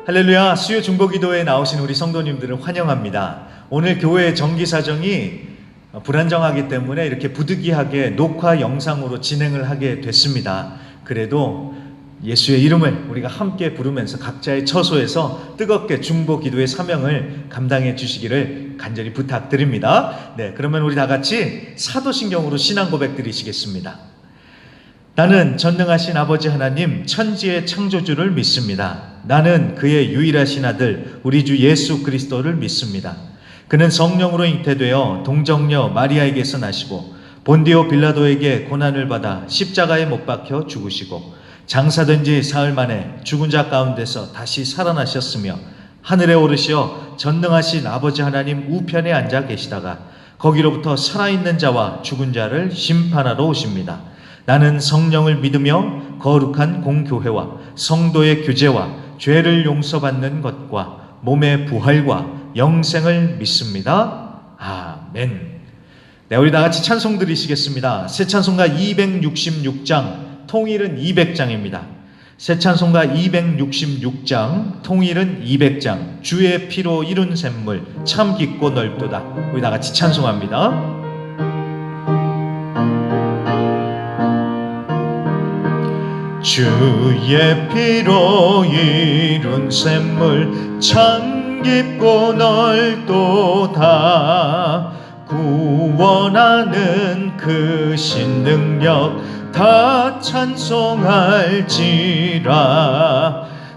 할렐루야. 수요 중보기도에 나오신 우리 성도님들을 환영합니다. 오늘 교회의 정기 사정이 불안정하기 때문에 이렇게 부득이하게 녹화 영상으로 진행을 하게 됐습니다. 그래도 예수의 이름을 우리가 함께 부르면서 각자의 처소에서 뜨겁게 중보기도의 사명을 감당해 주시기를 간절히 부탁드립니다. 네, 그러면 우리 다 같이 사도신경으로 신앙 고백 드리시겠습니다. 나는 전능하신 아버지 하나님 천지의 창조주를 믿습니다. 나는 그의 유일하신 아들 우리 주 예수 그리스도를 믿습니다. 그는 성령으로 잉태되어 동정녀 마리아에게서 나시고 본디오 빌라도에게 고난을 받아 십자가에 못 박혀 죽으시고 장사된 지 사흘 만에 죽은 자 가운데서 다시 살아나셨으며 하늘에 오르시어 전능하신 아버지 하나님 우편에 앉아 계시다가 거기로부터 살아있는 자와 죽은 자를 심판하러 오십니다. 나는 성령을 믿으며 거룩한 공교회와 성도의 교제와 죄를 용서받는 것과 몸의 부활과 영생을 믿습니다. 아멘. 네, 우리 다 같이 찬송 드리시겠습니다. 새 찬송가 266장, 통일은 200장입니다. 새 찬송가 266장, 통일은 200장, 주의 피로 이룬 샘물 참 깊고 넓도다. 우리 다 같이 찬송합니다. 주의 피로 이룬 샘물 참 깊고 넓도다. 구원하는 그 신능력 다 찬송할지라.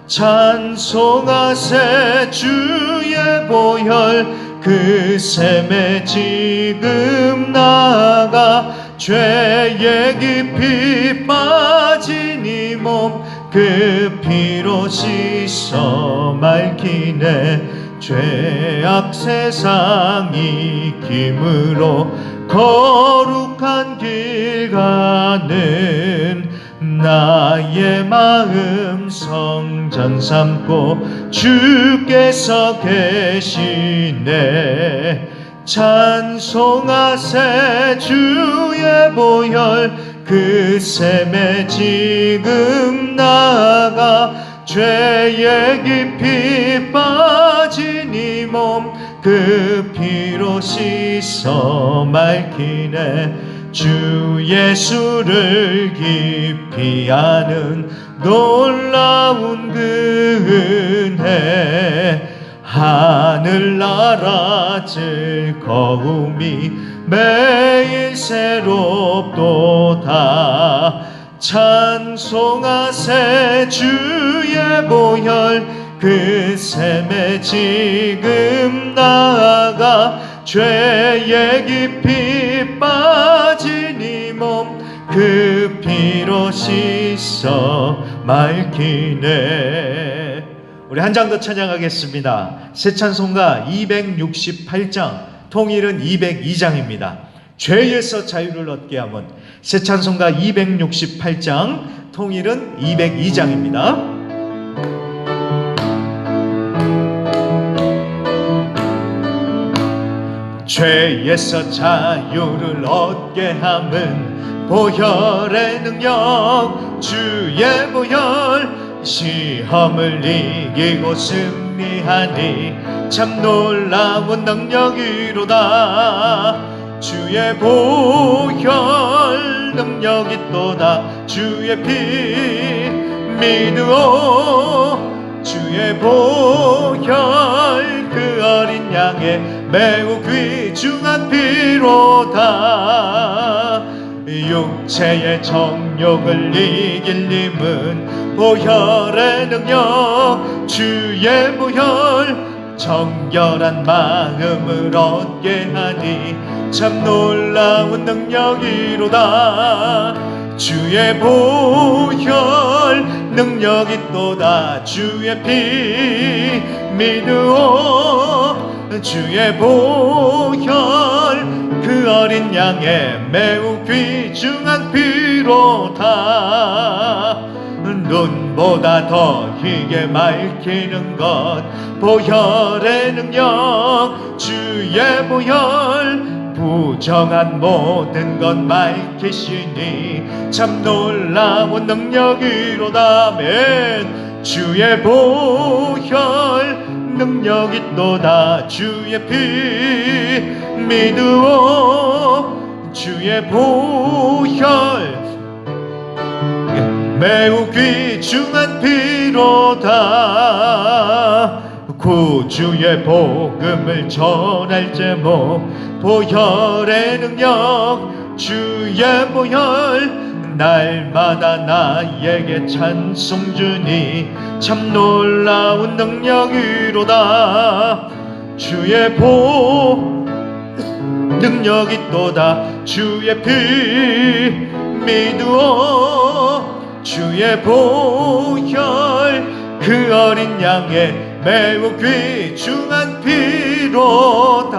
찬송하세 주의 보혈 그 샘에 지금 나아가 죄의 깊이 빠진 이 몸 그 피로 씻어 맑히네. 죄악 세상 이김으로 거룩한 길 가는 나의 마음 성전 삼고 주께서 계시네. 찬송하세 주의 보혈 그 샘에 지금 나아가 죄의 깊이 빠진 이 몸 그 피로 씻어 맑히네. 주 예수를 깊이 아는 놀라운 그 은혜 하늘나라 즐거움이 매일 새롭도다. 찬송하세 주의 보혈 그 샘에 지금 나아가 죄의 깊이 빠진 이 몸 그 피로 씻어 맑히네. 우리 한 장 더 찬양하겠습니다. 새 찬송가 268장, 통일은 202장입니다. 죄에서 자유를 얻게 함은. 새 찬송가 268장, 통일은 202장입니다. 죄에서 자유를 얻게 함은 보혈의 능력 주의 보혈. 시험을 이기고 승리하니 참 놀라운 능력이로다. 주의 보혈 능력이 또다. 주의 피 믿으오. 주의 보혈 그 어린 양의 매우 귀중한 피로다. 육체의 정욕을 이길 님은 보혈의 능력 주의 보혈. 정결한 마음을 얻게 하니 참 놀라운 능력이로다. 주의 보혈 능력이 또다. 주의 피 믿으오. 주의 보혈 그 어린 양의 매우 귀중한 피로다. 눈보다 더 희게 맑히는 것 보혈의 능력 주의 보혈. 부정한 모든 것 밝히시니 참 놀라운 능력이로다. 아멘. 주의 보혈 능력 있도다. 주의 피 믿으오. 주의 보혈 매우 귀중한 피로다. 구주의 복음을 전할 제목 보혈의 능력. 주의 보혈 날마다 나에게 찬송 주니 참 놀라운 능력이로다. 주의 능력 있도다. 주의 피 믿으오. 주의 보혈 그 어린 양의 매우 귀중한 피로다.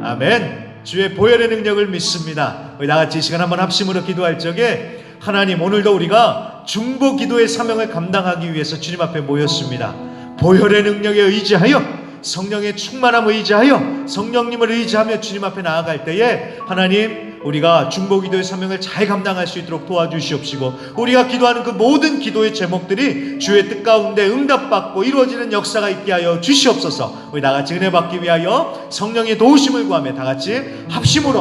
아멘. 주의 보혈의 능력을 믿습니다. 우리 나같이 이 시간 한번 합심으로 기도할 적에 하나님, 오늘도 우리가 중보 기도의 사명을 감당하기 위해서 주님 앞에 모였습니다. 보혈의 능력에 의지하여, 성령의 충만함을 의지하여, 성령님을 의지하며 주님 앞에 나아갈 때에 하나님, 우리가 중보기도의 사명을 잘 감당할 수 있도록 도와주시옵시고, 우리가 기도하는 그 모든 기도의 제목들이 주의 뜻 가운데 응답받고 이루어지는 역사가 있게 하여 주시옵소서. 우리 다같이 은혜 받기 위하여 성령의 도우심을 구하며 다같이 합심으로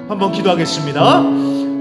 한번 기도하겠습니다.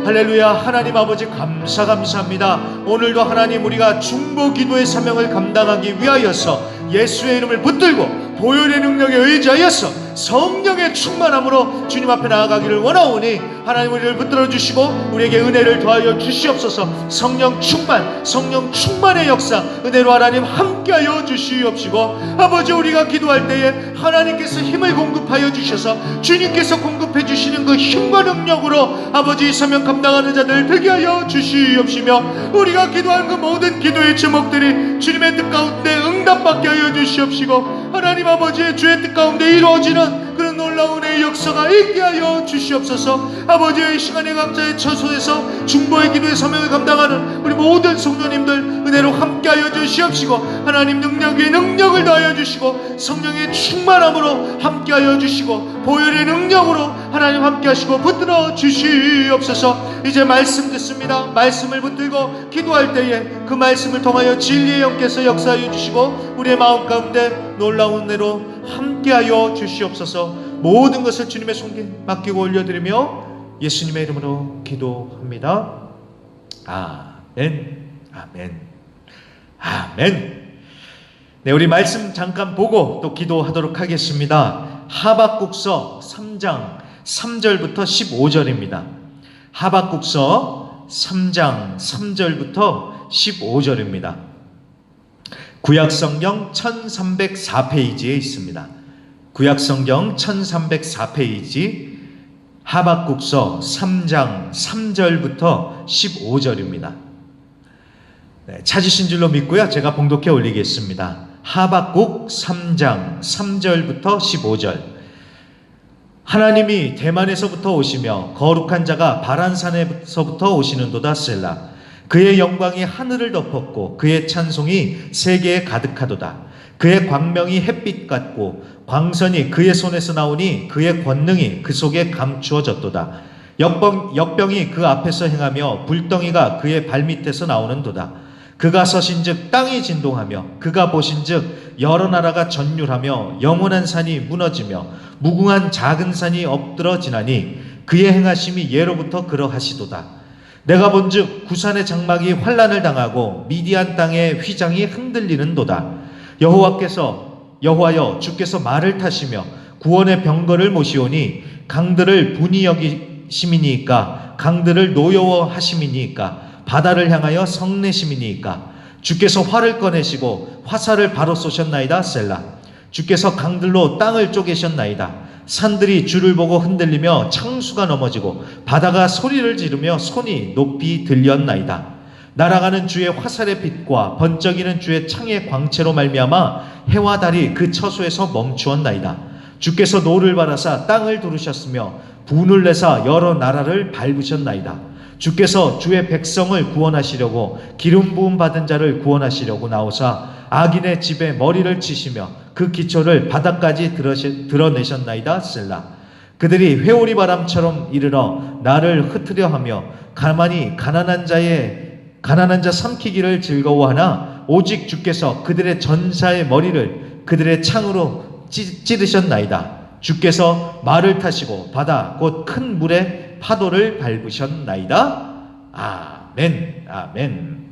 할렐루야. 하나님 아버지 감사합니다. 오늘도 하나님, 우리가 중보기도의 사명을 감당하기 위하여서 예수의 이름을 붙들고 보혈의 능력에 의지하여서 성령의 충만함으로 주님 앞에 나아가기를 원하오니 하나님, 우리를 붙들어 주시고 우리에게 은혜를 더하여 주시옵소서. 성령 충만의 역사 은혜로 하나님 함께하여 주시옵시고, 아버지, 우리가 기도할 때에 하나님께서 힘을 공급하여 주셔서 주님께서 공급해 주시는 그 힘과 능력으로 아버지 이 사명 감당하는 자들 되게 하여 주시옵시며, 우리가 기도하는 그 모든 기도의 제목들이 주님의 뜻 가운데 응답받게 하여 주시옵시고, 하나님 아버지의 주의 뜻 가운데 이루어지는 그런 놀라운 의 역사가 있게 하여 주시옵소서. 아버지의 시간의 각자의 처소에서 중보의 기도의 사명을 감당하는 우리 모든 성도님들 은혜로 함께하여 주시옵시고, 하나님 능력에 능력을 더하여 주시고, 성령의 충만함으로 함께하여 주시고, 보혈의 능력으로 하나님 함께하시고 붙들어 주시옵소서. 이제 말씀 듣습니다. 말씀을 붙들고 기도할 때에 그 말씀을 통하여 진리의 영께서 역사하여 주시고 우리의 마음 가운데 놀라운 은혜로 함께하여 주시옵소서. 모든 것을 주님의 손에 맡기고 올려드리며 예수님의 이름으로 기도합니다. 아멘. 아멘. 아멘. 네, 우리 말씀 잠깐 보고 또 기도하도록 하겠습니다. 하박국서 3장 3절부터 15절입니다. 하박국서 3장 3절부터 15절입니다. 구약성경 1304페이지에 있습니다. 구약성경 1304페이지 하박국서 3장 3절부터 15절입니다. 네, 찾으신 줄로 믿고요. 제가 봉독해 올리겠습니다. 하박국 3장 3절부터 15절. 하나님이 대만에서부터 오시며 거룩한 자가 바란산에서부터 오시는도다. 셀라. 그의 영광이 하늘을 덮었고 그의 찬송이 세계에 가득하도다. 그의 광명이 햇빛 같고 광선이 그의 손에서 나오니 그의 권능이 그 속에 감추어졌도다. 역병이 그 앞에서 행하며 불덩이가 그의 발밑에서 나오는도다. 그가 서신즉 땅이 진동하며 그가 보신즉 여러 나라가 전율하며 영원한 산이 무너지며 무궁한 작은 산이 엎드러지나니 그의 행하심이 예로부터 그러하시도다. 내가 본즉 구산의 장막이 환난을 당하고 미디안 땅의 휘장이 흔들리는도다. 여호와여 주께서 말을 타시며 구원의 병거를 모시오니 강들을 분이 여기심이니까 강들을 노여워하심이니까 바다를 향하여 성내심이니까 주께서 활을 꺼내시고 화살을 바로 쏘셨나이다. 셀라. 주께서 강들로 땅을 쪼개셨나이다. 산들이 주를 보고 흔들리며 창수가 넘어지고 바다가 소리를 지르며 손이 높이 들렸나이다. 날아가는 주의 화살의 빛과 번쩍이는 주의 창의 광채로 말미암아 해와 달이 그 처소에서 멈추었나이다. 주께서 노를 바라사 땅을 두르셨으며 분을 내사 여러 나라를 밟으셨나이다. 주께서 주의 백성을 구원하시려고 기름 부음 받은 자를 구원하시려고 나오사 악인의 집에 머리를 치시며 그 기초를 바닥까지 드러내셨나이다. 셀라. 그들이 회오리 바람처럼 이르러 나를 흩으려 하며 가만히 가난한 자의 가난한 자 삼키기를 즐거워하나 오직 주께서 그들의 전사의 머리를 그들의 창으로 찌르셨나이다. 주께서 말을 타시고 바다 곧 큰 물의 파도를 밟으셨나이다. 아멘. 아멘.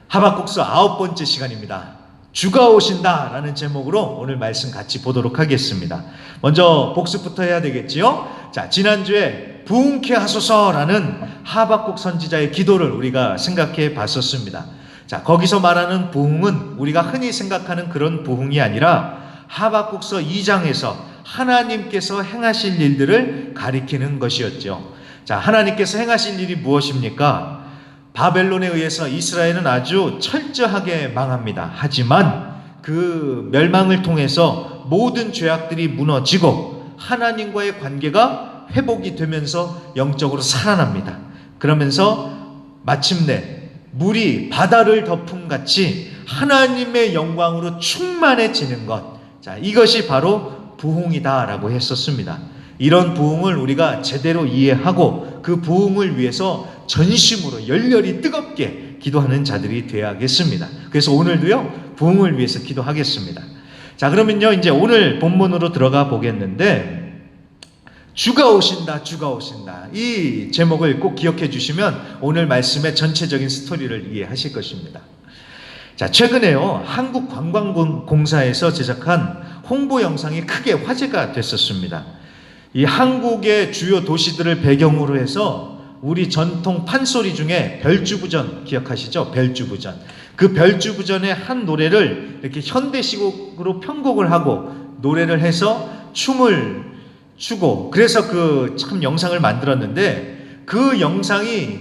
하박국서 9번째 시간입니다. 주가 오신다 라는 제목으로 오늘 말씀 같이 보도록 하겠습니다. 먼저 복습부터 해야 되겠지요. 자, 지난주에 부흥케 하소서라는 하박국 선지자의 기도를 우리가 생각해 봤었습니다. 자, 거기서 말하는 부흥은 우리가 흔히 생각하는 그런 부흥이 아니라 하박국서 2장에서 하나님께서 행하실 일들을 가리키는 것이었죠. 자, 하나님께서 행하실 일이 무엇입니까? 바벨론에 의해서 이스라엘은 아주 철저하게 망합니다. 하지만 그 멸망을 통해서 모든 죄악들이 무너지고 하나님과의 관계가 회복이 되면서 영적으로 살아납니다. 그러면서 마침내 물이 바다를 덮음같이 하나님의 영광으로 충만해지는 것. 자, 이것이 바로 부흥이다라고 했었습니다. 이런 부흥을 우리가 제대로 이해하고 그 부흥을 위해서 전심으로 열렬히 뜨겁게 기도하는 자들이 되어야겠습니다. 그래서 오늘도요, 부흥을 위해서 기도하겠습니다. 자, 그러면요, 이제 오늘 본문으로 들어가 보겠는데, 주가 오신다, 주가 오신다. 이 제목을 꼭 기억해 주시면 오늘 말씀의 전체적인 스토리를 이해하실 것입니다. 자, 최근에요, 한국관광공사에서 제작한 홍보 영상이 크게 화제가 됐었습니다. 이 한국의 주요 도시들을 배경으로 해서 우리 전통 판소리 중에 별주부전 기억하시죠? 별주부전. 그 별주부전의 한 노래를 이렇게 현대식으로 편곡을 하고 노래를 해서 춤을 추고, 그래서 그 참 영상을 만들었는데 그 영상이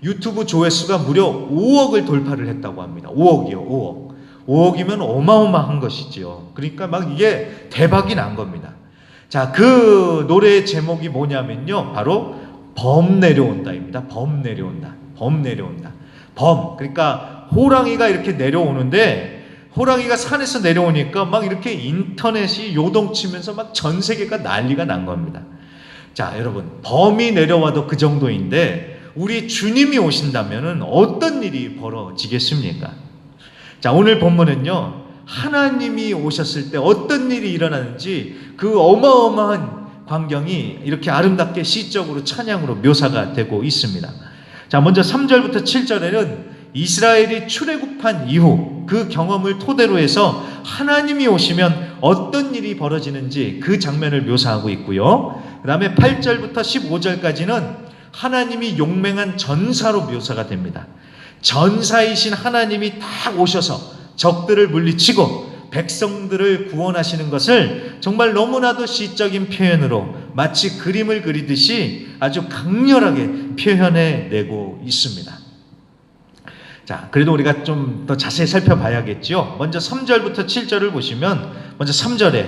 유튜브 조회수가 무려 5억을 돌파를 했다고 합니다. 5억이요, 5억. 5억이면 어마어마한 것이지요. 그러니까 막 이게 대박이 난 겁니다. 자, 그 노래의 제목이 뭐냐면요, 바로 범 내려온다입니다. 범 내려온다. 범 내려온다. 범. 그러니까 호랑이가 이렇게 내려오는데, 호랑이가 산에서 내려오니까 막 이렇게 인터넷이 요동치면서 막 전 세계가 난리가 난 겁니다. 자, 여러분, 범이 내려와도 그 정도인데 우리 주님이 오신다면은 어떤 일이 벌어지겠습니까? 자, 오늘 본문은요, 하나님이 오셨을 때 어떤 일이 일어나는지 그 어마어마한 광경이 이렇게 아름답게 시적으로 찬양으로 묘사가 되고 있습니다. 자, 먼저 3절부터 7절에는 이스라엘이 출애굽한 이후 그 경험을 토대로 해서 하나님이 오시면 어떤 일이 벌어지는지 그 장면을 묘사하고 있고요. 그 다음에 8절부터 15절까지는 하나님이 용맹한 전사로 묘사가 됩니다. 전사이신 하나님이 딱 오셔서 적들을 물리치고 백성들을 구원하시는 것을 정말 너무나도 시적인 표현으로 마치 그림을 그리듯이 아주 강렬하게 표현해내고 있습니다. 자, 그래도 우리가 좀 더 자세히 살펴봐야겠죠. 먼저 3절부터 7절을 보시면, 먼저 3절에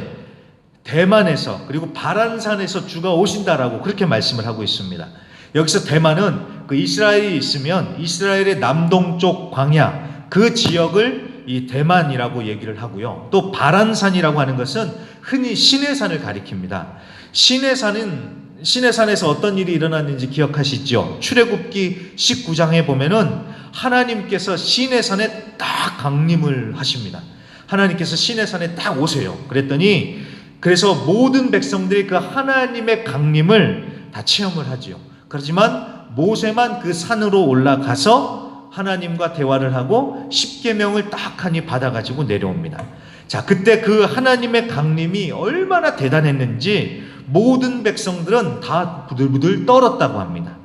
대만에서 그리고 바란산에서 주가 오신다라고 그렇게 말씀을 하고 있습니다. 여기서 대만은 그 이스라엘이 있으면 이스라엘의 남동쪽 광야 그 지역을 이 대만이라고 얘기를 하고요. 또 바란산이라고 하는 것은 흔히 시내산을 가리킵니다. 시내산에서 어떤 일이 일어났는지 기억하시죠? 출애굽기 19장에 보면은 하나님께서 시내산에 딱 강림을 하십니다. 하나님께서 시내산에 딱 오세요. 그래서 모든 백성들이 그 하나님의 강림을 다 체험을 하지요. 그렇지만 모세만 그 산으로 올라가서 하나님과 대화를 하고 십계명을 딱 하니 받아가지고 내려옵니다. 자, 그때 그 하나님의 강림이 얼마나 대단했는지 모든 백성들은 다 부들부들 떨었다고 합니다.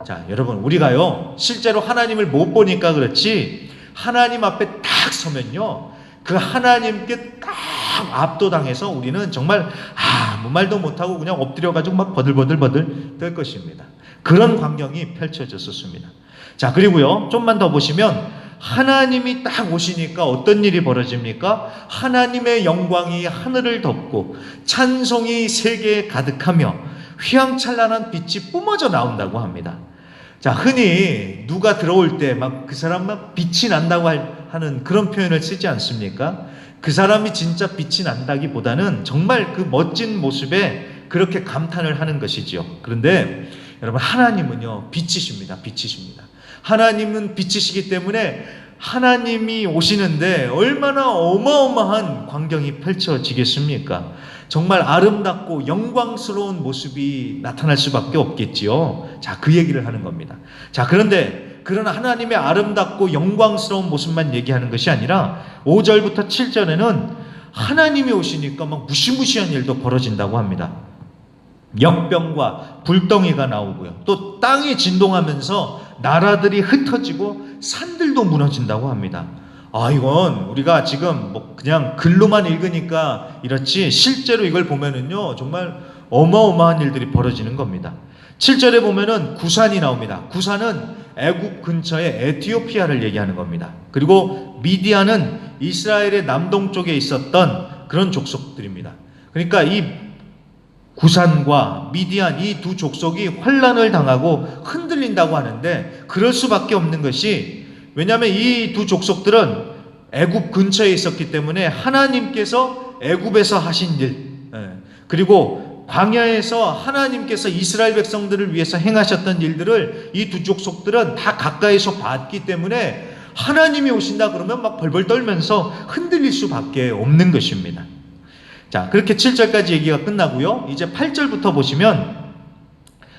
자, 여러분, 우리가요 실제로 하나님을 못 보니까 그렇지 하나님 앞에 딱 서면요 그 하나님께 딱 압도당해서 우리는 정말 아무 말도 못하고 그냥 엎드려가지고 막 버들버들 떨 것입니다. 그런 광경이 펼쳐졌었습니다. 자, 그리고요 좀만 더 보시면 하나님이 딱 오시니까 어떤 일이 벌어집니까? 하나님의 영광이 하늘을 덮고 찬송이 세계에 가득하며 휘황찬란한 빛이 뿜어져 나온다고 합니다. 자, 흔히 누가 들어올 때 막 그 사람 막 빛이 난다고 하는 그런 표현을 쓰지 않습니까? 그 사람이 진짜 빛이 난다기보다는 정말 그 멋진 모습에 그렇게 감탄을 하는 것이죠. 그런데 여러분, 하나님은요, 빛이십니다. 빛이십니다. 하나님은 빛이시기 때문에 하나님이 오시는데 얼마나 어마어마한 광경이 펼쳐지겠습니까? 정말 아름답고 영광스러운 모습이 나타날 수밖에 없겠지요. 자, 그 얘기를 하는 겁니다. 자, 그런데 그런 하나님의 아름답고 영광스러운 모습만 얘기하는 것이 아니라 5절부터 7절에는 하나님이 오시니까 막 무시무시한 일도 벌어진다고 합니다. 역병과 불덩이가 나오고요. 또 땅이 진동하면서 나라들이 흩어지고 산들도 무너진다고 합니다. 이건 우리가 지금 뭐 그냥 글로만 읽으니까 이렇지 실제로 이걸 보면은요, 정말 어마어마한 일들이 벌어지는 겁니다. 7절에 보면은 구산이 나옵니다. 구산은 애굽 근처의 에티오피아를 얘기하는 겁니다. 그리고 미디안은 이스라엘의 남동쪽에 있었던 그런 족속들입니다. 그러니까 이 구산과 미디안 이 두 족속이 환란을 당하고 흔들린다고 하는데, 그럴 수밖에 없는 것이, 왜냐하면 이 두 족속들은 애굽 근처에 있었기 때문에 하나님께서 애굽에서 하신 일, 그리고 광야에서 하나님께서 이스라엘 백성들을 위해서 행하셨던 일들을 이 두 족속들은 다 가까이서 봤기 때문에 하나님이 오신다 그러면 막 벌벌 떨면서 흔들릴 수밖에 없는 것입니다. 자, 그렇게 7절까지 얘기가 끝나고요. 이제 8절부터 보시면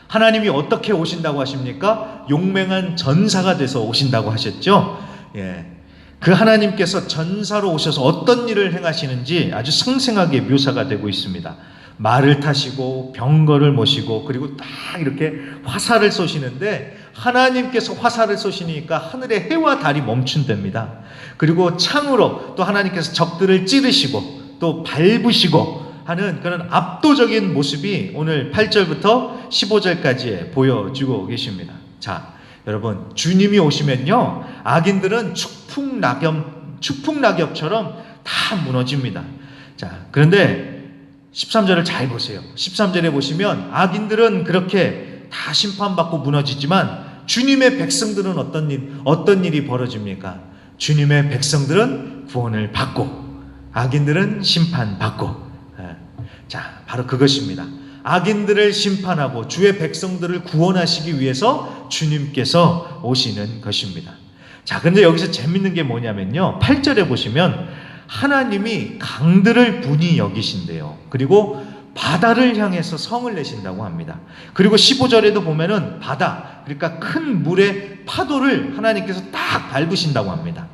하나님이 어떻게 오신다고 하십니까? 용맹한 전사가 돼서 오신다고 하셨죠. 그 하나님께서 전사로 오셔서 어떤 일을 행하시는지 아주 생생하게 묘사가 되고 있습니다. 말을 타시고 병거를 모시고, 그리고 딱 이렇게 화살을 쏘시는데, 하나님께서 화살을 쏘시니까 하늘의 해와 달이 멈춘답니다. 그리고 창으로 또 하나님께서 적들을 찌르시고 또 밟으시고 하는 그런 압도적인 모습이 오늘 8절부터 15절까지 보여주고 계십니다. 자, 여러분, 주님이 오시면요, 악인들은 추풍낙엽처럼 다 무너집니다. 자, 그런데 13절을 잘 보세요. 13절에 보시면 악인들은 그렇게 다 심판받고 무너지지만 주님의 백성들은 어떤 일이 벌어집니까? 주님의 백성들은 구원을 받고 악인들은 심판받고. 자, 바로 그것입니다. 악인들을 심판하고 주의 백성들을 구원하시기 위해서 주님께서 오시는 것입니다. 자, 그런데 여기서 재밌는 게 뭐냐면요, 8절에 보시면 하나님이 강들을 분이 여기신대요. 그리고 바다를 향해서 성을 내신다고 합니다. 그리고 15절에도 보면은 바다, 그러니까 큰 물의 파도를 하나님께서 딱 밟으신다고 합니다.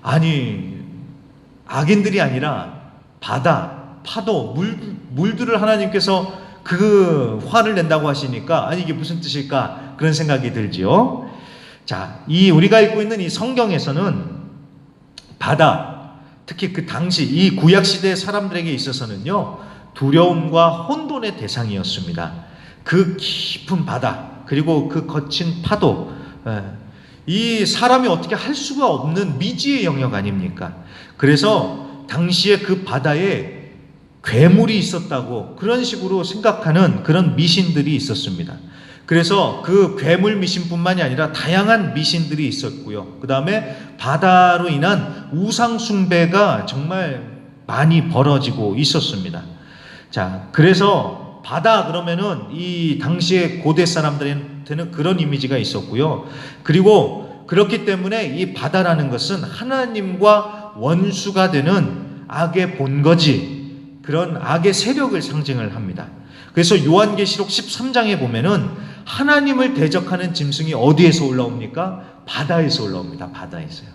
아니, 악인들이 아니라 바다, 파도, 물들을 하나님께서 그 화를 낸다고 하시니까, 아니 이게 무슨 뜻일까, 그런 생각이 들지요. 자, 우리가 읽고 있는 이 성경에서는 바다, 특히 그 당시 이 구약 시대 사람들에게 있어서는요, 두려움과 혼돈의 대상이었습니다. 그 깊은 바다, 그리고 그 거친 파도, 이 사람이 어떻게 할 수가 없는 미지의 영역 아닙니까? 그래서 당시에 그 바다에 괴물이 있었다고 그런 식으로 생각하는 그런 미신들이 있었습니다. 그래서 그 괴물 미신뿐만이 아니라 다양한 미신들이 있었고요. 그 다음에 바다로 인한 우상 숭배가 정말 많이 벌어지고 있었습니다. 자, 그래서 바다 그러면은 이 당시에 고대 사람들한테는 그런 이미지가 있었고요. 그리고 그렇기 때문에 이 바다라는 것은 하나님과 원수가 되는 악의 본거지, 그런 악의 세력을 상징을 합니다. 그래서 요한계시록 13장에 보면은 하나님을 대적하는 짐승이 어디에서 올라옵니까? 바다에서 올라옵니다. 바다에서요.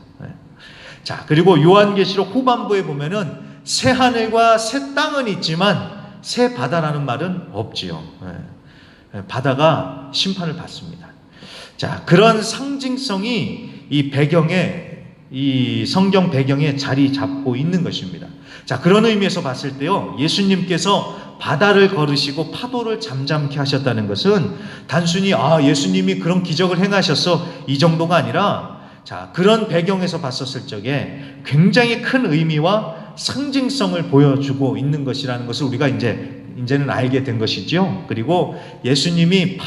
자, 그리고 요한계시록 후반부에 보면은 새 하늘과 새 땅은 있지만 새 바다라는 말은 없지요. 바다가 심판을 받습니다. 자, 그런 상징성이 이 배경에, 이 성경 배경에 자리 잡고 있는 것입니다. 자, 그런 의미에서 봤을 때요, 예수님께서 바다를 걸으시고 파도를 잠잠케 하셨다는 것은 단순히 예수님이 그런 기적을 행하셔서 이 정도가 아니라, 자, 그런 배경에서 봤었을 적에 굉장히 큰 의미와 상징성을 보여주고 있는 것이라는 것을 우리가 이제는 알게 된 것이죠. 그리고 예수님이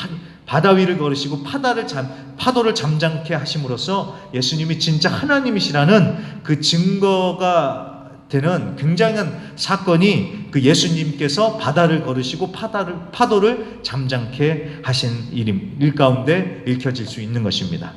바다 위를 걸으시고 파도를 잠잠케 하심으로써 예수님이 진짜 하나님이시라는 그 증거가 되는 굉장한 사건이 그 예수님께서 바다를 걸으시고 파도를 잠잠케 하신 일 가운데 읽혀질 수 있는 것입니다.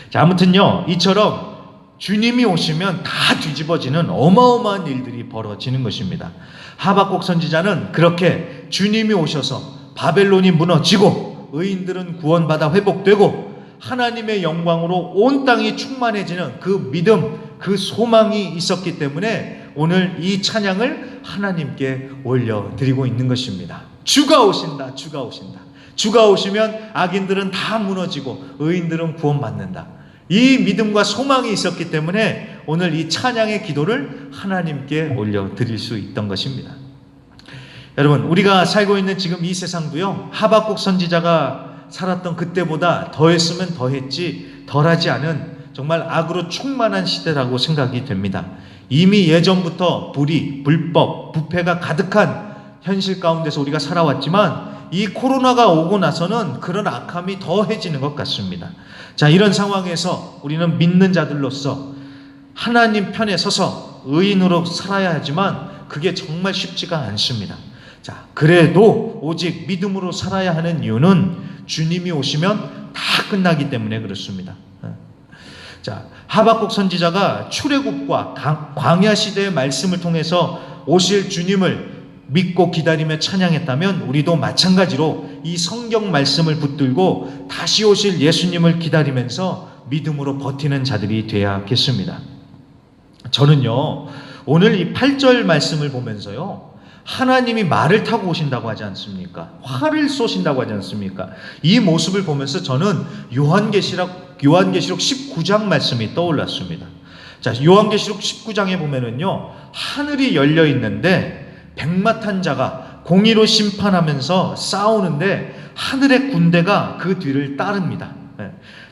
자, 아무튼요, 이처럼 주님이 오시면 다 뒤집어지는 어마어마한 일들이 벌어지는 것입니다. 하박국 선지자는 그렇게 주님이 오셔서 바벨론이 무너지고 의인들은 구원받아 회복되고 하나님의 영광으로 온 땅이 충만해지는 그 믿음, 그 소망이 있었기 때문에 오늘 이 찬양을 하나님께 올려드리고 있는 것입니다. 주가 오신다, 주가 오신다. 주가 오시면 악인들은 다 무너지고 의인들은 구원받는다. 이 믿음과 소망이 있었기 때문에 오늘 이 찬양의 기도를 하나님께 올려드릴 수 있던 것입니다. 여러분, 우리가 살고 있는 지금 이 세상도요, 하박국 선지자가 살았던 그때보다 더했으면 더했지 덜하지 않은 정말 악으로 충만한 시대라고 생각이 됩니다. 이미 예전부터 불의, 불법, 부패가 가득한 현실 가운데서 우리가 살아왔지만 이 코로나가 오고 나서는 그런 악함이 더해지는 것 같습니다. 자, 이런 상황에서 우리는 믿는 자들로서 하나님 편에 서서 의인으로 살아야 하지만 그게 정말 쉽지가 않습니다. 자, 그래도 오직 믿음으로 살아야 하는 이유는 주님이 오시면 다 끝나기 때문에 그렇습니다. 자, 하박국 선지자가 출애굽과 광야 시대의 말씀을 통해서 오실 주님을 믿고 기다리며 찬양했다면 우리도 마찬가지로 이 성경 말씀을 붙들고 다시 오실 예수님을 기다리면서 믿음으로 버티는 자들이 되어야겠습니다. 저는요, 오늘 이 8절 말씀을 보면서요, 하나님이 말을 타고 오신다고 하지 않습니까? 활을 쏘신다고 하지 않습니까? 이 모습을 보면서 저는 요한계시록 19장 말씀이 떠올랐습니다. 자, 요한계시록 19장에 보면은요, 하늘이 열려 있는데 백마탄 자가 공의로 심판하면서 싸우는데 하늘의 군대가 그 뒤를 따릅니다.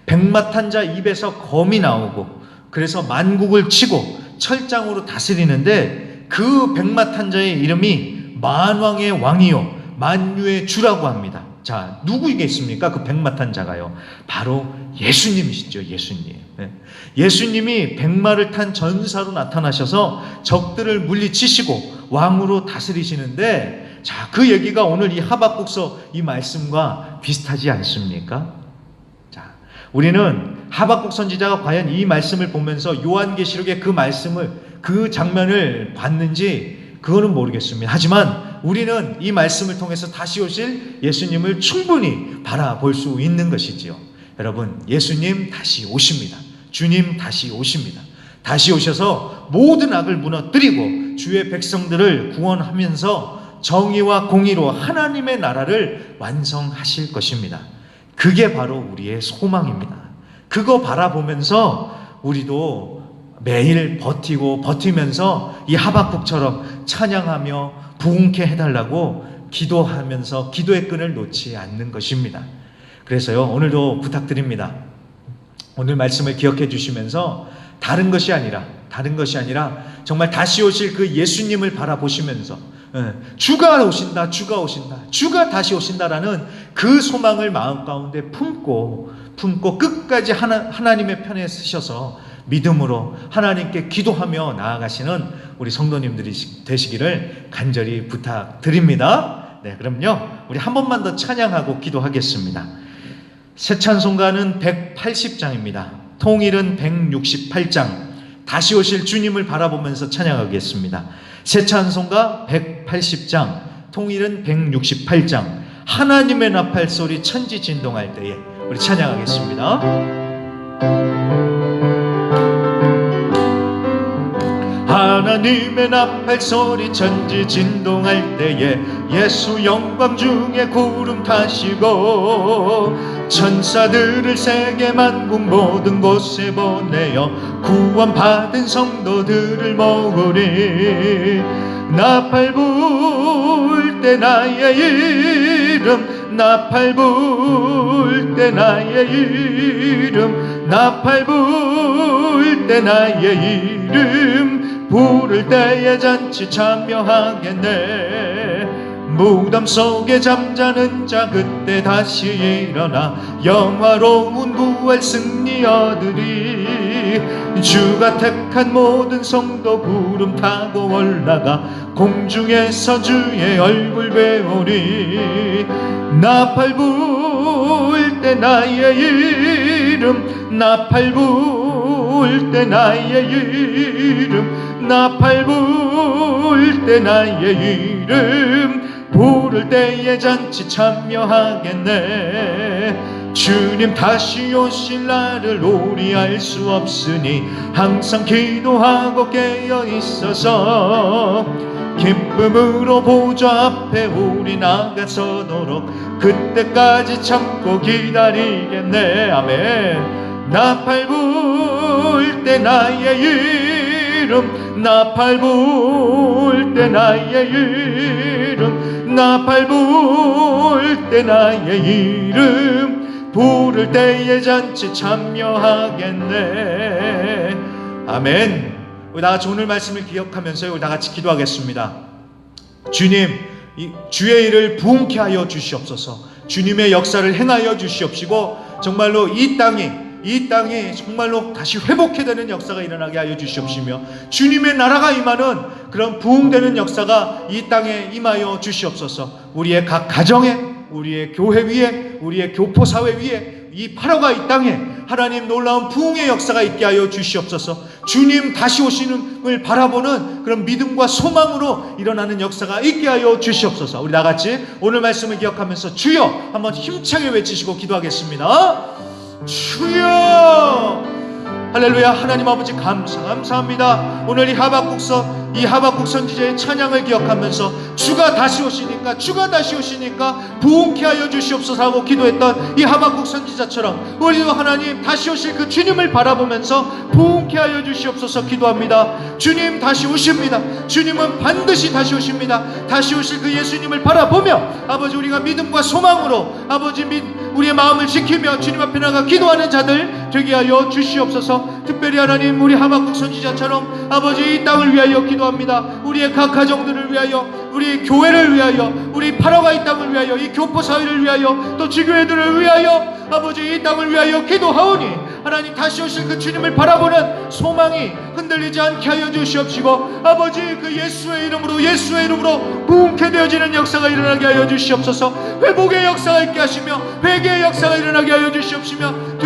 백마탄 자 입에서 검이 나오고 그래서 만국을 치고 철장으로 다스리는데 그 백마탄 자의 이름이 만왕의 왕이요 만유의 주라고 합니다. 자, 누구이겠습니까? 그 백마탄 자가요, 바로 예수님이시죠. 예수님. 예수님이 백마를 탄 전사로 나타나셔서 적들을 물리치시고 왕으로 다스리시는데, 자, 그 얘기가 오늘 이 하박국서 이 말씀과 비슷하지 않습니까? 자, 우리는 하박국 선지자가 과연 이 말씀을 보면서 요한계시록의 그 말씀을, 그 장면을 봤는지 그거는 모르겠습니다. 하지만 우리는 이 말씀을 통해서 다시 오실 예수님을 충분히 바라볼 수 있는 것이지요. 여러분, 예수님 다시 오십니다. 주님 다시 오십니다. 다시 오셔서 모든 악을 무너뜨리고 주의 백성들을 구원하면서 정의와 공의로 하나님의 나라를 완성하실 것입니다. 그게 바로 우리의 소망입니다. 그거 바라보면서 우리도 매일 버티면서 이 하박국처럼 찬양하며 부흥케 해달라고 기도하면서 기도의 끈을 놓지 않는 것입니다. 그래서요, 오늘도 부탁드립니다. 오늘 말씀을 기억해 주시면서 다른 것이 아니라 정말 다시 오실 그 예수님을 바라보시면서 주가 오신다, 주가 오신다, 주가 다시 오신다라는 그 소망을 마음 가운데 품고 끝까지 하나님의 편에 서셔서 믿음으로 하나님께 기도하며 나아가시는 우리 성도님들이 되시기를 간절히 부탁드립니다. 네, 그럼요, 우리 한 번만 더 찬양하고 기도하겠습니다. 새 찬송가는 180장입니다. 통일은 168장. 다시 오실 주님을 바라보면서 찬양하겠습니다. 새 찬송가 180장, 통일은 168장. 하나님의 나팔 소리 천지 진동할 때에 우리 찬양하겠습니다. 하나님의 나팔 소리 천지 진동할 때에 예수 영광 중에 구름 타시고 천사들을 세계 만국 모든 곳에 보내어 구원받은 성도들을 모으리. 나팔 불 때 나의 이름, 나팔 불 때 나의 이름, 나팔 불 때 나의 이름, 부를 때에 잔치 참여하겠네. 무덤 속에 잠자는 자 그때 다시 일어나 영화로운 부활 승리 얻으리. 주가 택한 모든 성도 구름 타고 올라가 공중에서 주의 얼굴 배우리. 나팔 불 때 나의 이름, 나팔 불 때 나의 이름, 나팔 불 때 나의 이름, 부를 때에 잔치 참여하겠네. 주님 다시 오실 날을 우리 알 수 없으니 항상 기도하고 깨어 있어서 기쁨으로 보좌 앞에 우리 나가서도록 그때까지 참고 기다리겠네. 아멘. 나팔 불 때 나의 이름, 나팔 불 때 나의 이름, 나팔 불 때 나의 이름, 부를 때에 잔치 참여하겠네. 아멘. 우리 다같이 오늘 말씀을 기억하면서 우리 다같이 기도하겠습니다. 주님, 주의 일을 부흥케 하여 주시옵소서. 주님의 역사를 행하여 주시옵시고 정말로 이 땅이 정말로 다시 회복해 되는 역사가 일어나게 하여 주시옵시며 주님의 나라가 임하는 그런 부흥되는 역사가 이 땅에 임하여 주시옵소서. 우리의 각 가정에, 우리의 교회 위에, 우리의 교포사회 위에, 이 파라과 이 땅에 하나님 놀라운 부흥의 역사가 있게 하여 주시옵소서. 주님 다시 오시는을 바라보는 그런 믿음과 소망으로 일어나는 역사가 있게 하여 주시옵소서. 우리 나같이 오늘 말씀을 기억하면서 주여 한번 힘차게 외치시고 기도하겠습니다. 주여. 할렐루야. 하나님 아버지 감사합니다. 오늘 이 하박국 선지자의 찬양을 기억하면서 주가 다시 오시니까 부흥케 하여 주시옵소서 하고 기도했던 이 하박국 선지자처럼 우리도 하나님 다시 오실 그 주님을 바라보면서 부흥케 하여 주시옵소서 기도합니다. 주님 다시 오십니다. 주님은 반드시 다시 오십니다. 다시 오실 그 예수님을 바라보며 아버지 우리가 믿음과 소망으로 아버지 우리의 마음을 지키며 주님 앞에 나가 기도하는 자들 되게 하여 주시옵소서. 특별히 하나님 우리 하박국 선지자처럼 아버지 이 땅을 위하여 기도합니다. 우리의 각 가정들을 위하여, 우리 교회를 위하여, 우리 파라과 이 땅을 위하여, 이 교포사회를 위하여, 또 지교회들을 위하여 아버지 이 땅을 위하여 기도하오니 하나님 다시 오실 그 주님을 바라보는 소망이 흔들리지 않게 하여 주시옵시고 아버지 그 예수의 이름으로 부흥케 되어지는 역사가 일어나게 하여 주시옵소서. 회복의 역사가 있게 하시며 회개의 역사가 일어나게 하여 주시옵시며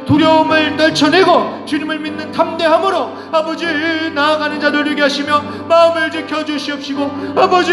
두려움을 떨쳐내고 주님을 믿는 담대함으로 아버지 나아가는 자들 되게 하시며 마음을 지켜주시옵시고 아버지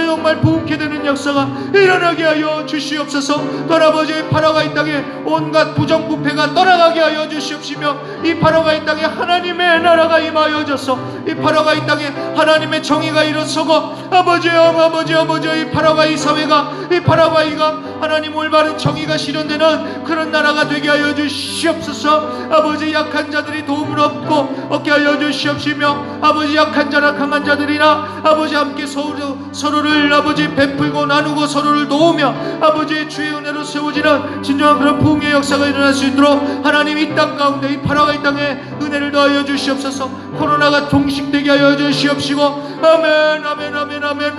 정말 부흥케 되는 역사가 일어나게 하여 주시옵소서. 또 아버지 파라과 이 땅에 온갖 부정부패가 떠나가게 하여 주시옵시며 이 파라과 이 땅에 하나님의 나라가 임하여져서 이 파라과 이 땅에 하나님의 정의가 일어서고 아버지 이 파라과 이 사회가 이 파라과이가 하나님 올바른 정의가 실현되는 그런 나라가 되게 하여 주시옵소서. 아버지 약한 자들이 도움을 얻게 하여 주시옵시며 아버지 약한 자나 강한 자들이나 아버지 함께 서로를 아버지 베풀고 나누고 서로를 도우며 아버지 주의 은혜로 세워지는 진정한 그런 부흥의 역사가 일어날 수 있도록 하나님 이 땅 가운데 이 파라과 이 땅에 은혜를 더하여 주시옵소서. 코로나가 종식되게 하여 주시옵시고 아멘.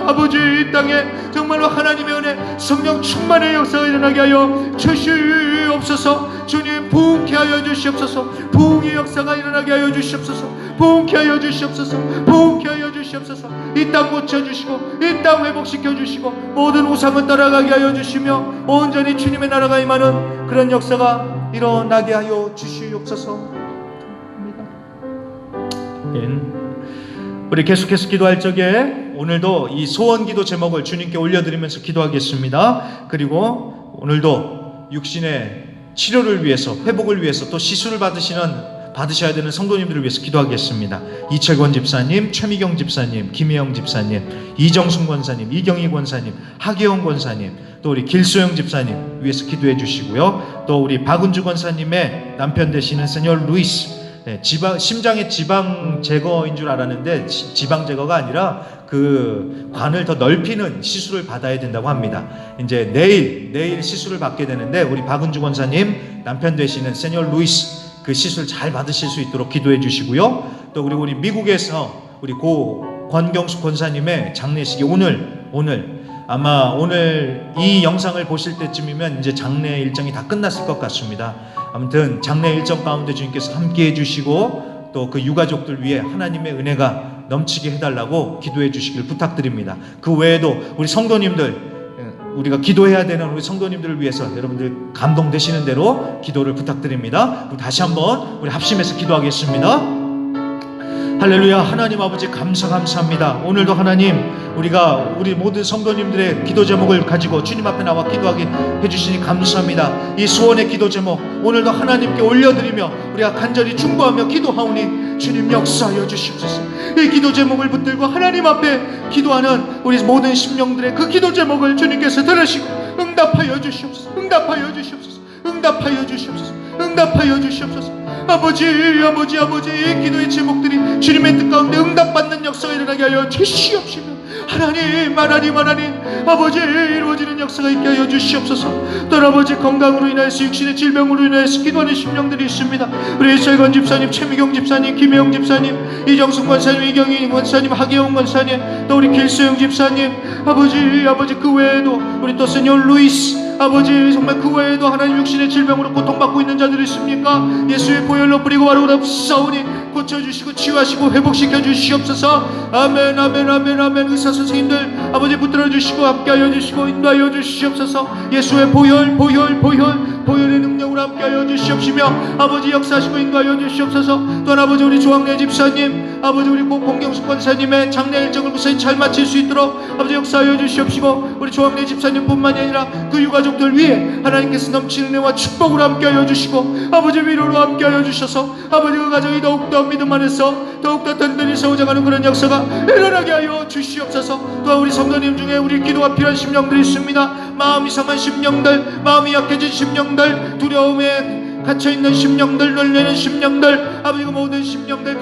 아버지 이 땅에 정말로 하나님의 은혜 성령 충만의 역사가 일어나게 하여 주시옵소서. 주님 부흥케 하여 주시옵소서. 부흥의 역사가 일어나게 하여 주시옵소서. 부흥케 하여 주시옵소서. 이 땅 고쳐주시고 이 땅 회복시켜주시고 모든 우상은 떠나가게 하여 주시며 온전히 주님의 나라가 임하는 그런 역사가 일어나게 하여 주시옵소서. 우리 계속해서 기도할 적에 오늘도 이 소원기도 제목을 주님께 올려드리면서 기도하겠습니다. 그리고 오늘도 육신의 치료를 위해서, 회복을 위해서, 또 시술을 받으셔야 되는 성도님들을 위해서 기도하겠습니다. 이채권 집사님, 최미경 집사님, 김혜영 집사님, 이정순 권사님, 이경희 권사님, 하계원 권사님, 또 우리 길소영 집사님 위해서 기도해 주시고요. 또 우리 박은주 권사님의 남편 되시는 세뇨 루이스, 심장의 지방 제거인 줄 알았는데 지방 제거가 아니라 그 관을 더 넓히는 시술을 받아야 된다고 합니다. 이제 내일 시술을 받게 되는데 우리 박은주 권사님 남편 되시는 세뇨 루이스 그 시술 잘 받으실 수 있도록 기도해 주시고요. 또 우리 미국에서 우리 고 권경숙 권사님의 장례식이 오늘 아마 오늘 이 영상을 보실 때쯤이면 이제 장례 일정이 다 끝났을 것 같습니다. 아무튼 장래 일정 가운데 주님께서 함께 해주시고 또 그 유가족들 위해 하나님의 은혜가 넘치게 해달라고 기도해 주시길 부탁드립니다. 그 외에도 우리 성도님들, 우리가 기도해야 되는 우리 성도님들을 위해서 여러분들 감동되시는 대로 기도를 부탁드립니다. 다시 한번 우리 합심해서 기도하겠습니다. 할렐루야. 하나님 아버지 감사합니다. 오늘도 하나님 우리가 우리 모든 성도님들의 기도 제목을 가지고 주님 앞에 나와 기도하게 해주시니 감사합니다. 이 소원의 기도 제목 오늘도 하나님께 올려드리며 우리가 간절히 충고하며 기도하오니 주님 역사하여 주시옵소서. 이 기도 제목을 붙들고 하나님 앞에 기도하는 우리 모든 심령들의 그 기도 제목을 주님께서 들으시고 응답하여 주시옵소서. 응답하여 주시옵소서. 응답하여 주시옵소서. 응답하여 주시옵소서. 아버지 이 기도의 제목들이 주님의 뜻 가운데 응답받는 역사가 일어나게 하여 주시옵시며 하나님 아버지 이루어지는 역사가 있게 하여 주시옵소서. 또 아버지 건강으로 인하여서 육신의 질병으로 인하여서 기도하는 심령들이 있습니다. 우리 설건 집사님, 최미경 집사님, 김혜영 집사님, 이정숙 권사님, 이경희 권사님, 하계영 권사님, 또 우리 길소영 집사님, 아버지 그 외에도 우리 또 세뇨 루이스 아버지 정말 그 외에도 하나님 육신의 질병으로 고통받고 있는 자들이 있습니까? 예수의 보혈로 뿌리고 바로 싸우니 고쳐주시고 치유하시고 회복시켜 주시옵소서. 아멘. 의사 선생님들 아버지 붙들어 주시고 함께하여 주시고 인도하여 주시옵소서. 예수의 보혈의 능력으로 함께하여 주시옵시며 아버지 역사하시고 인도하여 주시옵소서. 또한 아버지 우리 조항래 집사님, 아버지 우리 공경숙 권사님의 장례 일정을 무사히 잘 마칠 수 있도록 아버지 역사하여 주시옵시고 우리 조항래 집사님뿐만이 아니라 그 유가족들 위해 하나님께서 넘치는 은혜와 축복으로 함께하여 주시고 아버지 위로로 함께하여 주셔서 아버지 그 가정이 더욱더 믿음 안에서 더욱더 든든히 세워져가는 그런 역사가 일어나게 하여 주시옵소서. 또한 우리 성도님 중에 우리 기도가 필요한 심령들이 있습니다. 마음이 상한 심령들, 마음이 약해진 심령들, 두려움에 갇혀있는 심령들, 놀래는 심령들, 아버지 그 모든 심령들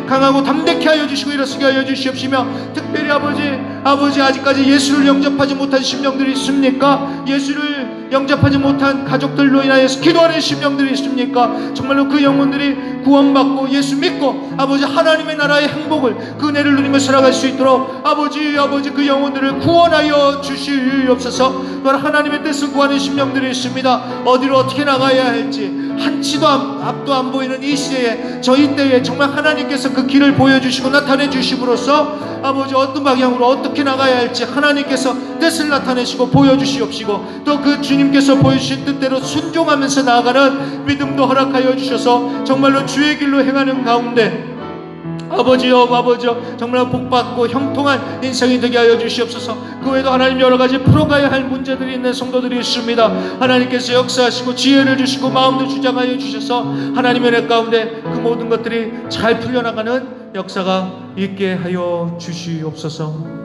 강하고 담대케 하여 주시고 일어서게 하여 주시옵시며 특별히 아버지 아직까지 예수를 영접하지 못한 심령들이 있습니까? 예수를 영접하지 못한 가족들로 인하여서 기도하는 심령들이 있습니까? 정말로 그 영혼들이 구원받고 예수 믿고 아버지 하나님의 나라의 행복을 그 은혜를 누리며 살아갈 수 있도록 아버지 그 영혼들을 구원하여 주시옵소서. 또한 하나님의 뜻을 구하는 심령들이 있습니다. 어디로 어떻게 나가야 할지 한치도 앞도 안 보이는 이 시대에 저희 때에 정말 하나님께서 그 길을 보여주시고 나타내 주심으로써 아버지 어떤 방향으로 어떻게 나가야 할지 하나님께서 뜻을 나타내시고 보여주시옵시고 또 그 주님께서 보여주신 뜻대로 순종하면서 나아가는 믿음도 허락하여 주셔서 정말로 주의 길로 행하는 가운데 아버지여 정말 복받고 형통한 인생이 되게 하여 주시옵소서. 그 외에도 하나님 여러가지 풀어가야 할 문제들이 있는 성도들이 있습니다. 하나님께서 역사하시고 지혜를 주시고 마음도 주장하여 주셔서 하나님의 은혜 가운데 그 모든 것들이 잘 풀려나가는 역사가 있게 하여 주시옵소서.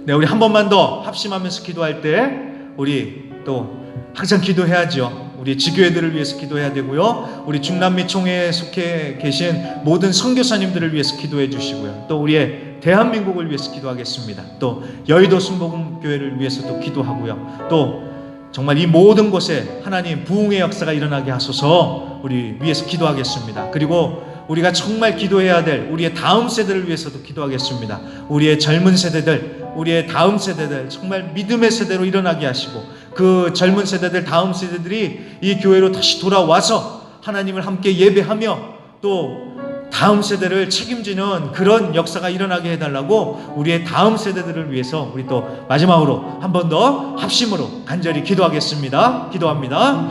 네, 우리 한 번만 더 합심하면서 기도할 때 우리 또 항상 기도해야죠. 우리 지교회들을 위해서 기도해야 되고요. 우리 중남미 총회에 속해 계신 모든 선교사님들을 위해서 기도해 주시고요. 또 우리의 대한민국을 위해서 기도하겠습니다. 또 여의도 순복음교회를 위해서도 기도하고요. 또 정말 이 모든 곳에 하나님 부흥의 역사가 일어나게 하소서 우리 위해서 기도하겠습니다. 그리고 우리가 정말 기도해야 될 우리의 다음 세대를 위해서도 기도하겠습니다. 우리의 젊은 세대들, 우리의 다음 세대들 정말 믿음의 세대로 일어나게 하시고 그 젊은 세대들, 다음 세대들이 이 교회로 다시 돌아와서 하나님을 함께 예배하며 또 다음 세대를 책임지는 그런 역사가 일어나게 해달라고 우리의 다음 세대들을 위해서 우리 또 마지막으로 한 번 더 합심으로 간절히 기도하겠습니다. 기도합니다.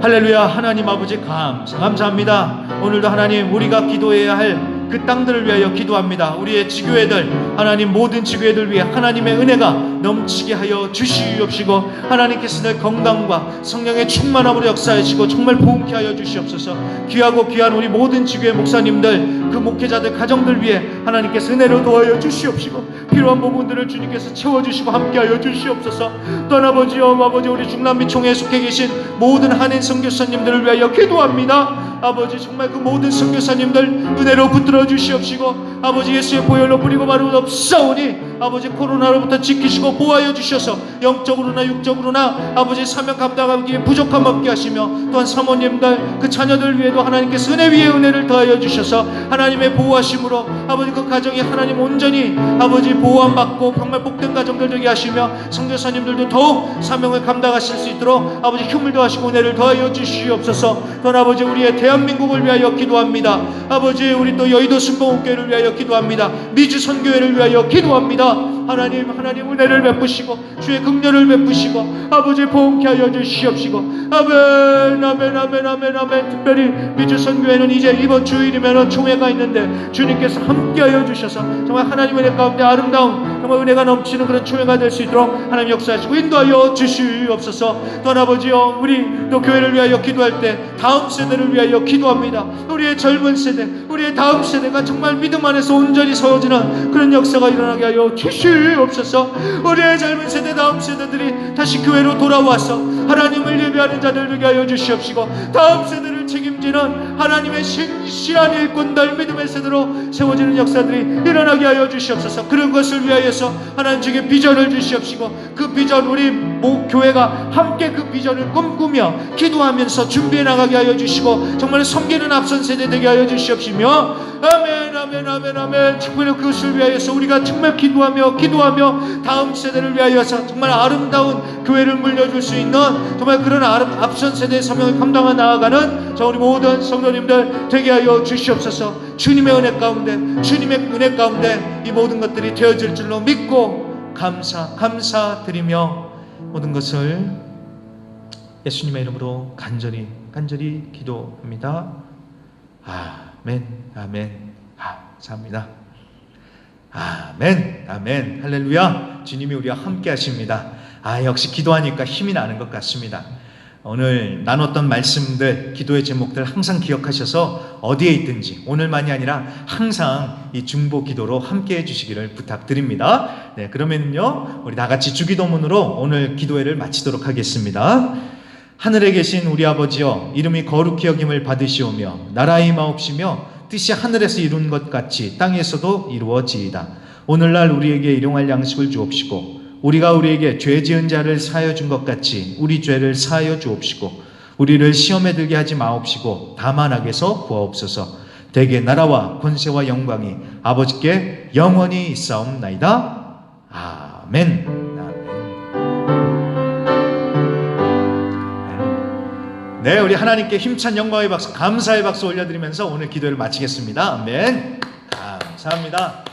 할렐루야. 하나님 아버지 감사합니다. 오늘도 하나님 우리가 기도해야 할 그 땅들을 위하여 기도합니다. 우리의 지교회들 하나님 모든 지교회들 위해 하나님의 은혜가 넘치게 하여 주시옵시고 하나님께서 늘 건강과 성령의 충만함으로 역사하시고 정말 부흥케 하여 주시옵소서. 귀하고 귀한 우리 모든 지교회 목사님들 그 목회자들 가정들 위해 하나님께서 은혜로 도와여 주시옵시고 필요한 부분들을 주님께서 채워주시고 함께하여 주시옵소서. 또한 아버지여 우리 중남미 총회에 속해 계신 모든 한인 선교사님들을 위하여 기도합니다. 아버지 정말 그 모든 선교사님들 은혜로 붙들어 주시옵시고 아버지 예수의 보혈로 뿌리고 바로 없사오니 아버지 코로나로부터 지키시고 보호하여 주셔서 영적으로나 육적으로나 아버지 사명 감당하기에 부족함 없게 하시며 또한 사모님들 그 자녀들 위에도 하나님께서 은혜 위에 은혜를 더하여 주셔서 하나님의 보호하심으로 아버지 그 가정이 하나님 온전히 아버지 보호함 받고 정말 복된 가정들 되게 하시며 선교사님들도 더욱 사명을 감당하실 수 있도록 아버지 힘을 더하시고 은혜를 더하여 주시옵소서. 또한 아버지 우리의 대한민국을 위하여 기도합니다. 아버지 우리 또 여의도 순복음교회를 위하여 기도합니다. 미주 선교회를 위하여 기도합니다. 하나님 은혜를 베푸시고 주의 긍휼을 베푸시고 아버지 보응케 하여 주시옵시고 아멘 아멘 아멘 아멘 아멘. 특별히 미주 선교회는 이제 이번 주일이면 총회가 있는데 주님께서 함께하여 주셔서 정말 하나님의 은혜 가운데 아름다운 정말 은혜가 넘치는 그런 총회가 될 수 있도록 하나님 역사하시고 인도하여 주시옵소서. 또한 아버지여 우리 또 교회를 위하여 기도할 때 다음 세대를 위하여 기도합니다. 우리의 젊은 세대 우리의 다음 세대가 정말 믿음 안에서 온전히 서어지는 그런 역사가 일어나게 하여 주시옵소서. 우리의 젊은 세대 다음 세대들이 다시 교회로 돌아와서 하나님을 예배하는 자들 되게 하여 주시옵시고 다음 세대를 책임지는 하나님의 신실한 일꾼들 믿음의 세대로 세워지는 역사들이 일어나게 하여 주시옵소서. 그런 것을 위하여서 하나님 주께 비전을 주시옵시고 그 비전 우리 교회가 함께 그 비전을 꿈꾸며 기도하면서 준비해 나가게 하여 주시고 정말 섬기는 앞선 세대 되게 하여 주시옵시며 아멘 아멘 아멘 아멘. 정말 그것을 위하여서 우리가 정말 기도하며 다음 세대를 위하여서 정말 아름다운 교회를 물려줄 수 있는 정말 그런 앞선 세대의 사명을 감당해 나아가는 저 우리 모든 성도님들 되게 하여 주시옵소서. 주님의 은혜 가운데 이 모든 것들이 되어질 줄로 믿고 감사드리며 모든 것을 예수님의 이름으로 간절히 기도합니다. 아멘 감사합니다. 아멘 할렐루야. 주님이 우리와 함께 하십니다. 역시 기도하니까 힘이 나는 것 같습니다. 오늘 나눴던 말씀들, 기도의 제목들 항상 기억하셔서 어디에 있든지 오늘만이 아니라 항상 이 중보 기도로 함께 해주시기를 부탁드립니다. 네, 그러면요 우리 다 같이 주기도문으로 오늘 기도회를 마치도록 하겠습니다. 하늘에 계신 우리 아버지여, 이름이 거룩히 여김을 받으시오며 나라의 임하옵시며 뜻이 하늘에서 이룬 것 같이 땅에서도 이루어지이다. 오늘날 우리에게 일용할 양식을 주옵시고 우리가 우리에게 죄 지은 자를 사하여 준 것 같이 우리 죄를 사하여 주옵시고 우리를 시험에 들게 하지 마옵시고 다만 악에서 구하옵소서. 대개 나라와 권세와 영광이 아버지께 영원히 있사옵나이다. 아멘. 네, 우리 하나님께 힘찬 영광의 박수, 감사의 박수 올려드리면서 오늘 기도를 마치겠습니다. 아멘. 감사합니다.